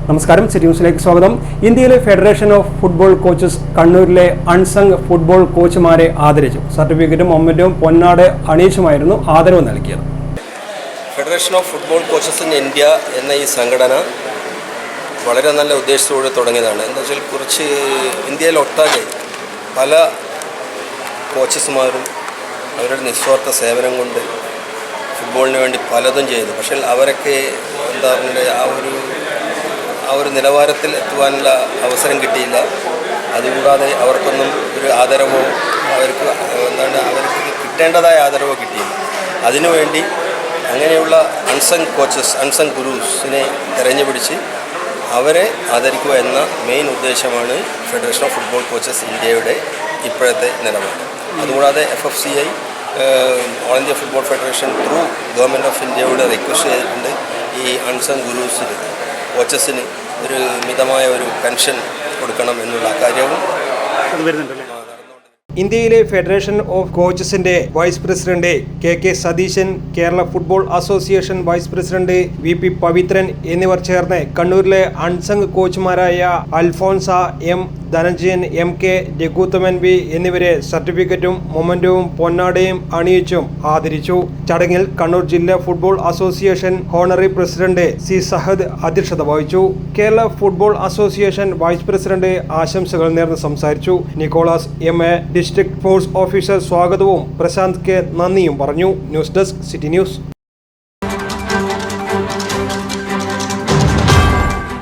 നമസ്കാരം, സിറ്റി ന്യൂസിലേക്ക് സ്വാഗതം. ഇന്ത്യയിലെ ഫെഡറേഷൻ ഓഫ് ഫുട്ബോൾ കോച്ചസ് കണ്ണൂരിലെ അൺസങ് ഫുട്ബോൾ കോച്ചുമാരെ ആദരിച്ചു. സർട്ടിഫിക്കറ്റും മൊമെന്റും പൊന്നാട് അണിയിച്ചുമായിരുന്നു ആദരവ് നൽകിയത്. Federation of football coaches in India എന്ന ഈ സംഘടന വളരെ നല്ല ഉദ്ദേശത്തോടെ തുടങ്ങിയതാണ്. എന്താ വെച്ചാൽ കുറച്ച് ഇന്ത്യയിലൊട്ടാകെ പല കോച്ചസ്മാരും അവരുടെ നിസ്വാർത്ഥ സേവനം കൊണ്ട് ഫുട്ബോളിന് വേണ്ടി പലതും ചെയ്തു. പക്ഷേ അവരൊക്കെ എന്താ പറയുക, ആ ഒരു നിലവാരത്തിൽ എത്തുവാനുള്ള അവസരം കിട്ടിയില്ല. അതുകൂടാതെ അവർക്കൊന്നും ഒരു ആദരവോ അവർക്ക് കിട്ടേണ്ടതായ ആദരവോ കിട്ടിയില്ല. അതിനുവേണ്ടി അങ്ങനെയുള്ള അൺസങ് കോച്ചസ്, അൺസങ് ഗുരൂസിനെ തിരഞ്ഞുപിടിച്ച് അവരെ ആദരിക്കുക എന്ന മെയിൻ ഉദ്ദേശമാണ് ഫെഡറേഷൻ ഓഫ് ഫുട്ബോൾ കോച്ചസ് ഇന്ത്യയുടെ ഇപ്പോഴത്തെ നിലപാട്. അതുകൂടാതെ FFCI all India football federation through government of ഇന്ത്യയോട് റിക്വസ്റ്റ് ചെയ്തിട്ടുണ്ട് ഈ അൺസങ് ഗുരൂസിന്, കോച്ചസിന് ഒരു മിതമായ ഒരു പെൻഷൻ കൊടുക്കണം എന്നുള്ള കാര്യവും ഇന്ത്യയിലെ ഫെഡറേഷൻ ഓഫ് കോച്ചസിന്റെ vice president KK Satheesan, Kerala football association vice president VP Pavithran എന്നിവർ ചേർന്ന് കണ്ണൂരിലെ അൺസങ് കോച്ചുമാരായ Alphonsa M, Dhananjayan MK, Raghuthaman B എന്നിവരെ സർട്ടിഫിക്കറ്റും മൊമെന്റവും പൊന്നാടയും അണിയിച്ചും ആദരിച്ചു. ചടങ്ങിൽ കണ്ണൂർ ജില്ലാ football association honorary president C Sahad അധ്യക്ഷത വഹിച്ചു. Kerala football association vice president ആശംസകൾ നേർന്ന് സംസാരിച്ചു. Nicholas MA district sports officer സ്വാഗതവും പ്രശാന്ത് K നന്ദിയും പറഞ്ഞു. News desk, city news.